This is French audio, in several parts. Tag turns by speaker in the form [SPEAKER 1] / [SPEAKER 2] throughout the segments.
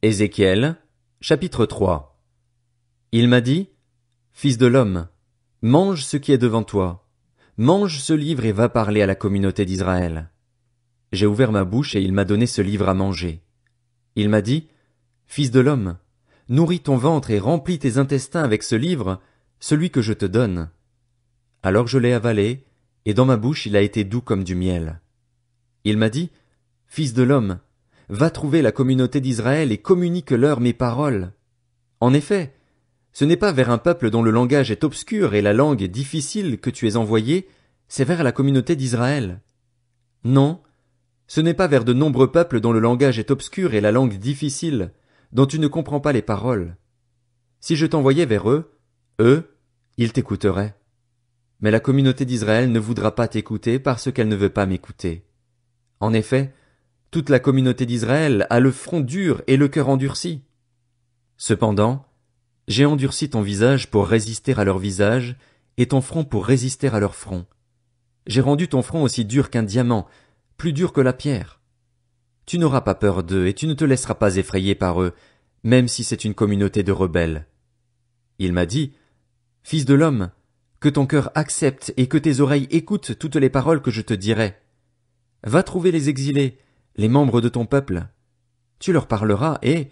[SPEAKER 1] Ézéchiel, chapitre 3. Il m'a dit, Fils de l'homme, mange ce qui est devant toi, mange ce livre et va parler à la communauté d'Israël. J'ai ouvert ma bouche et il m'a donné ce livre à manger. Il m'a dit, Fils de l'homme, nourris ton ventre et remplis tes intestins avec ce livre, celui que je te donne. Alors je l'ai avalé, et dans ma bouche il a été doux comme du miel. Il m'a dit, Fils de l'homme, va trouver la communauté d'Israël et communique-leur mes paroles. En effet, ce n'est pas vers un peuple dont le langage est obscur et la langue est difficile que tu es envoyé, c'est vers la communauté d'Israël. Non, ce n'est pas vers de nombreux peuples dont le langage est obscur et la langue difficile, dont tu ne comprends pas les paroles. Si je t'envoyais vers eux, ils t'écouteraient. Mais la communauté d'Israël ne voudra pas t'écouter parce qu'elle ne veut pas m'écouter. En effet, toute la communauté d'Israël a le front dur et le cœur endurci. Cependant, j'ai endurci ton visage pour résister à leur visage, et ton front pour résister à leur front. J'ai rendu ton front aussi dur qu'un diamant, plus dur que la pierre. Tu n'auras pas peur d'eux, et tu ne te laisseras pas effrayer par eux, même si c'est une communauté de rebelles. Il m'a dit, Fils de l'homme, que ton cœur accepte et que tes oreilles écoutent toutes les paroles que je te dirai. Va trouver les exilés, les membres de ton peuple. Tu leur parleras et,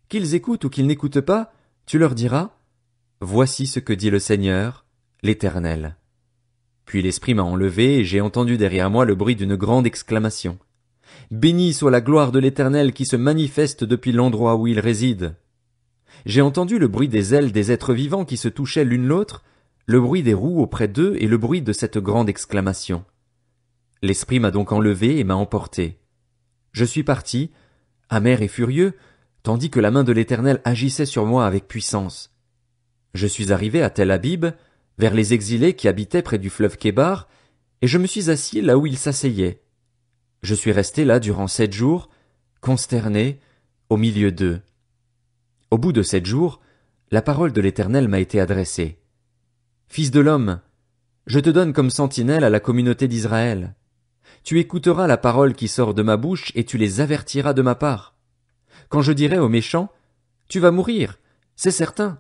[SPEAKER 1] qu'ils écoutent ou qu'ils n'écoutent pas, tu leur diras, Voici ce que dit le Seigneur, l'Éternel. Puis l'Esprit m'a enlevé et j'ai entendu derrière moi le bruit d'une grande exclamation. Béni soit la gloire de l'Éternel qui se manifeste depuis l'endroit où il réside. J'ai entendu le bruit des ailes des êtres vivants qui se touchaient l'une l'autre, le bruit des roues auprès d'eux et le bruit de cette grande exclamation. L'Esprit m'a donc enlevé et m'a emporté. Je suis parti, amer et furieux, tandis que la main de l'Éternel agissait sur moi avec puissance. Je suis arrivé à Tel Abib, vers les exilés qui habitaient près du fleuve Kébar, et je me suis assis là où ils s'asseyaient. Je suis resté là durant 7 jours, consterné, au milieu d'eux. Au bout de 7 jours, la parole de l'Éternel m'a été adressée. Fils de l'homme, je te donne comme sentinelle à la communauté d'Israël. Tu écouteras la parole qui sort de ma bouche et tu les avertiras de ma part. Quand je dirai aux méchants, tu vas mourir, c'est certain.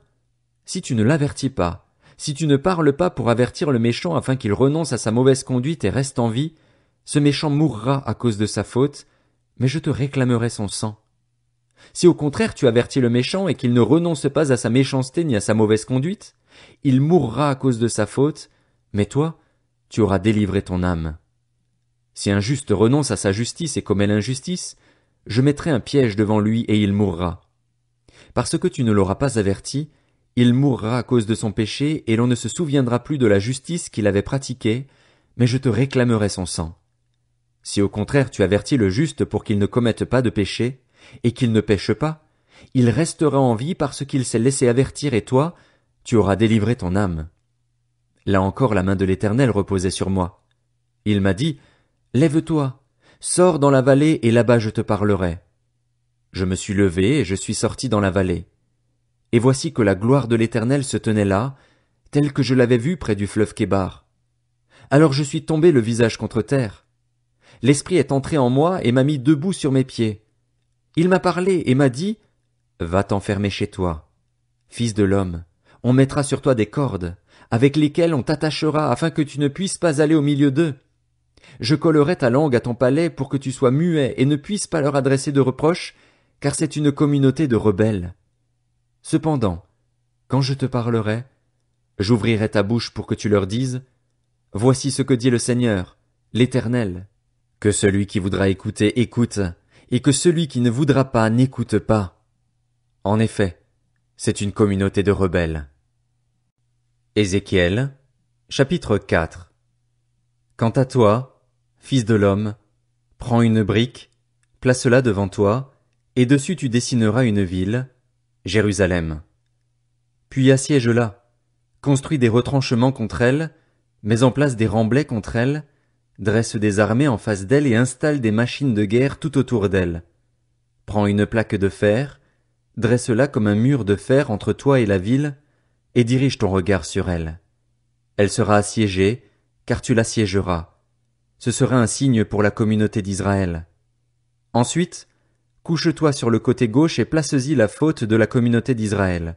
[SPEAKER 1] Si tu ne l'avertis pas, si tu ne parles pas pour avertir le méchant afin qu'il renonce à sa mauvaise conduite et reste en vie, ce méchant mourra à cause de sa faute, mais je te réclamerai son sang. Si au contraire tu avertis le méchant et qu'il ne renonce pas à sa méchanceté ni à sa mauvaise conduite, il mourra à cause de sa faute, mais toi, tu auras délivré ton âme. Si un juste renonce à sa justice et commet l'injustice, je mettrai un piège devant lui et il mourra. Parce que tu ne l'auras pas averti, il mourra à cause de son péché et l'on ne se souviendra plus de la justice qu'il avait pratiquée, mais je te réclamerai son sang. Si au contraire tu avertis le juste pour qu'il ne commette pas de péché, et qu'il ne pêche pas, il restera en vie parce qu'il s'est laissé avertir et toi, tu auras délivré ton âme. Là encore la main de l'Éternel reposait sur moi. Il m'a dit, Lève-toi, sors dans la vallée et là-bas je te parlerai. Je me suis levé et je suis sorti dans la vallée. Et voici que la gloire de l'Éternel se tenait là, telle que je l'avais vue près du fleuve Kébar. Alors je suis tombé le visage contre terre. L'Esprit est entré en moi et m'a mis debout sur mes pieds. Il m'a parlé et m'a dit, Va t'enfermer chez toi. Fils de l'homme, on mettra sur toi des cordes, avec lesquelles on t'attachera afin que tu ne puisses pas aller au milieu d'eux. Je collerai ta langue à ton palais pour que tu sois muet et ne puisses pas leur adresser de reproches, car c'est une communauté de rebelles. Cependant, quand je te parlerai, j'ouvrirai ta bouche pour que tu leur dises, Voici ce que dit le Seigneur, l'Éternel. Que celui qui voudra écouter écoute, et que celui qui ne voudra pas n'écoute pas. En effet, c'est une communauté de rebelles. Ézéchiel, chapitre 4. Quant à toi, fils de l'homme, prends une brique, place-la devant toi, et dessus tu dessineras une ville, Jérusalem. Puis assiège-la, construis des retranchements contre elle, mets en place des remblais contre elle, dresse des armées en face d'elle et installe des machines de guerre tout autour d'elle. Prends une plaque de fer, dresse-la comme un mur de fer entre toi et la ville, et dirige ton regard sur elle. Elle sera assiégée, car tu l'assiégeras. Ce sera un signe pour la communauté d'Israël. Ensuite, couche-toi sur le côté gauche et place-y la faute de la communauté d'Israël.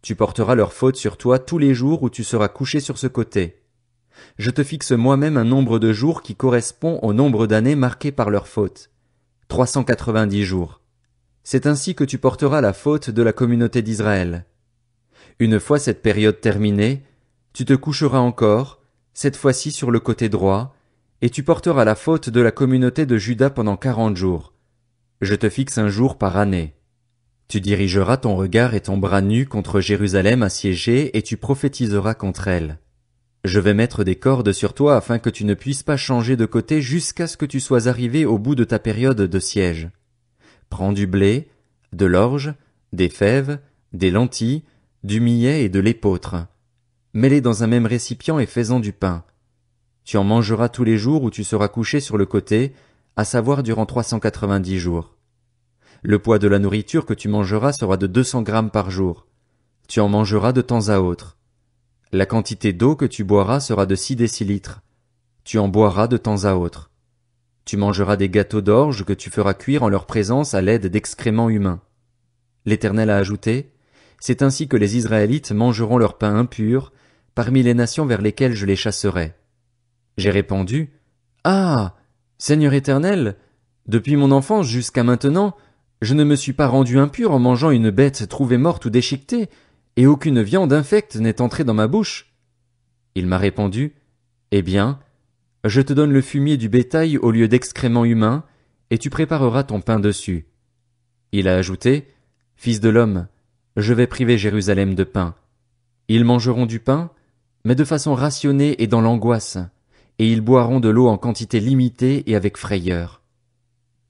[SPEAKER 1] Tu porteras leur faute sur toi tous les jours où tu seras couché sur ce côté. Je te fixe moi-même un nombre de jours qui correspond au nombre d'années marquées par leur faute. 390 jours. C'est ainsi que tu porteras la faute de la communauté d'Israël. Une fois cette période terminée, tu te coucheras encore, cette fois-ci sur le côté droit, et tu porteras la faute de la communauté de Juda pendant 40 jours. Je te fixe un jour par année. Tu dirigeras ton regard et ton bras nu contre Jérusalem assiégée et tu prophétiseras contre elle. Je vais mettre des cordes sur toi afin que tu ne puisses pas changer de côté jusqu'à ce que tu sois arrivé au bout de ta période de siège. Prends du blé, de l'orge, des fèves, des lentilles, du millet et de l'épeautre. Mets-les dans un même récipient et fais-en du pain. Tu en mangeras tous les jours où tu seras couché sur le côté, à savoir durant 390 jours. Le poids de la nourriture que tu mangeras sera de 200 grammes par jour. Tu en mangeras de temps à autre. La quantité d'eau que tu boiras sera de 6 décilitres. Tu en boiras de temps à autre. Tu mangeras des gâteaux d'orge que tu feras cuire en leur présence à l'aide d'excréments humains. L'Éternel a ajouté, c'est ainsi que les Israélites mangeront leur pain impur parmi les nations vers lesquelles je les chasserai. J'ai répondu, Ah! Seigneur Éternel, depuis mon enfance jusqu'à maintenant, je ne me suis pas rendu impur en mangeant une bête trouvée morte ou déchiquetée, et aucune viande infecte n'est entrée dans ma bouche. Il m'a répondu, Eh bien, je te donne le fumier du bétail au lieu d'excréments humains, et tu prépareras ton pain dessus. Il a ajouté, Fils de l'homme, je vais priver Jérusalem de pain. Ils mangeront du pain, mais de façon rationnée et dans l'angoisse, et ils boiront de l'eau en quantité limitée et avec frayeur.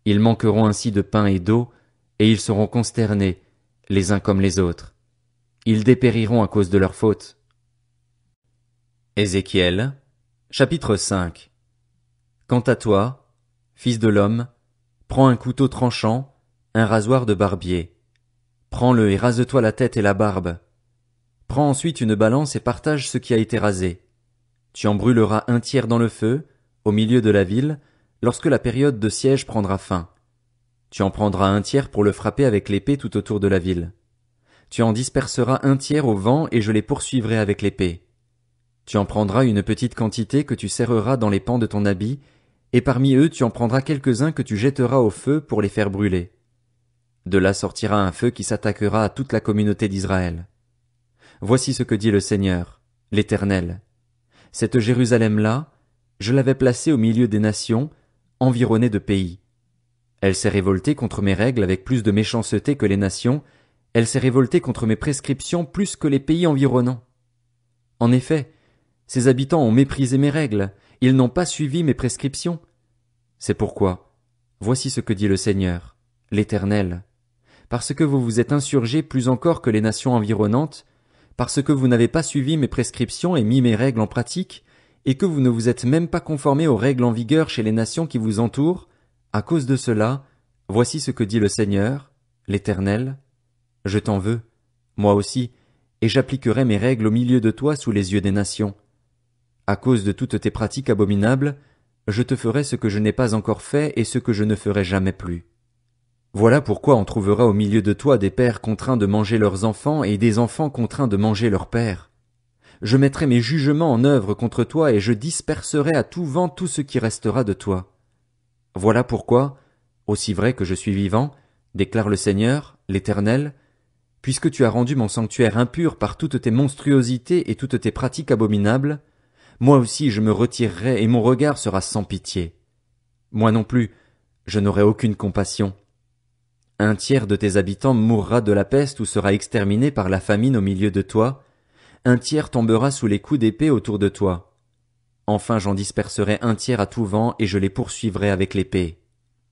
[SPEAKER 1] Ils manqueront ainsi de pain et d'eau, et ils seront consternés, les uns comme les autres. Ils dépériront à cause de leur faute. Ézéchiel, chapitre 5. Quant à toi, fils de l'homme, prends un couteau tranchant, un rasoir de barbier. Prends-le et rase-toi la tête et la barbe. Prends ensuite une balance et partage ce qui a été rasé. Tu en brûleras un tiers dans le feu, au milieu de la ville, lorsque la période de siège prendra fin. Tu en prendras un tiers pour le frapper avec l'épée tout autour de la ville. Tu en disperseras un tiers au vent et je les poursuivrai avec l'épée. Tu en prendras une petite quantité que tu serreras dans les pans de ton habit, et parmi eux tu en prendras quelques-uns que tu jetteras au feu pour les faire brûler. De là sortira un feu qui s'attaquera à toute la communauté d'Israël. Voici ce que dit le Seigneur, l'Éternel. Cette Jérusalem-là, je l'avais placée au milieu des nations, environnée de pays. Elle s'est révoltée contre mes règles avec plus de méchanceté que les nations, elle s'est révoltée contre mes prescriptions plus que les pays environnants. En effet, ses habitants ont méprisé mes règles, ils n'ont pas suivi mes prescriptions. C'est pourquoi, voici ce que dit le Seigneur, l'Éternel. Parce que vous vous êtes insurgés plus encore que les nations environnantes, parce que vous n'avez pas suivi mes prescriptions et mis mes règles en pratique, et que vous ne vous êtes même pas conformés aux règles en vigueur chez les nations qui vous entourent, à cause de cela, voici ce que dit le Seigneur, l'Éternel. Je t'en veux, moi aussi, et j'appliquerai mes règles au milieu de toi sous les yeux des nations. À cause de toutes tes pratiques abominables, je te ferai ce que je n'ai pas encore fait et ce que je ne ferai jamais plus. Voilà pourquoi on trouvera au milieu de toi des pères contraints de manger leurs enfants et des enfants contraints de manger leurs pères. Je mettrai mes jugements en œuvre contre toi et je disperserai à tout vent tout ce qui restera de toi. Voilà pourquoi, aussi vrai que je suis vivant, déclare le Seigneur, l'Éternel, puisque tu as rendu mon sanctuaire impur par toutes tes monstruosités et toutes tes pratiques abominables, moi aussi je me retirerai et mon regard sera sans pitié. Moi non plus, je n'aurai aucune compassion. Un tiers de tes habitants mourra de la peste ou sera exterminé par la famine au milieu de toi, un tiers tombera sous les coups d'épée autour de toi. Enfin j'en disperserai un tiers à tout vent et je les poursuivrai avec l'épée.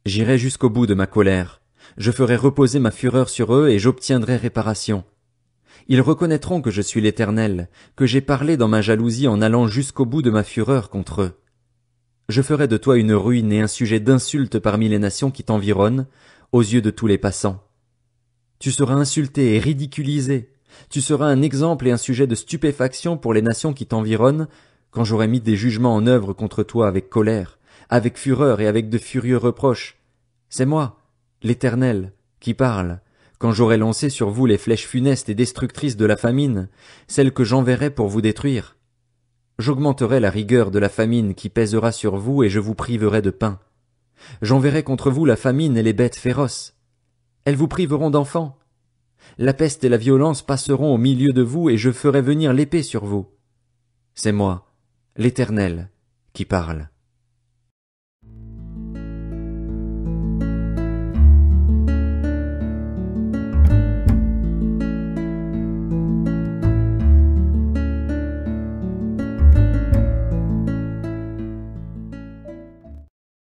[SPEAKER 1] J'irai jusqu'au bout de ma colère, je ferai reposer ma fureur sur eux et j'obtiendrai réparation. Ils reconnaîtront que je suis l'Éternel, que j'ai parlé dans ma jalousie en allant jusqu'au bout de ma fureur contre eux. Je ferai de toi une ruine et un sujet d'insulte parmi les nations qui t'environnent, aux yeux de tous les passants. Tu seras insulté et ridiculisé, tu seras un exemple et un sujet de stupéfaction pour les nations qui t'environnent, quand j'aurai mis des jugements en œuvre contre toi avec colère, avec fureur et avec de furieux reproches. C'est moi, l'Éternel, qui parle, quand j'aurai lancé sur vous les flèches funestes et destructrices de la famine, celles que j'enverrai pour vous détruire. J'augmenterai la rigueur de la famine qui pèsera sur vous et je vous priverai de pain. J'enverrai contre vous la famine et les bêtes féroces. Elles vous priveront d'enfants. La peste et la violence passeront au milieu de vous et je ferai venir l'épée sur vous. C'est moi, l'Éternel, qui parle.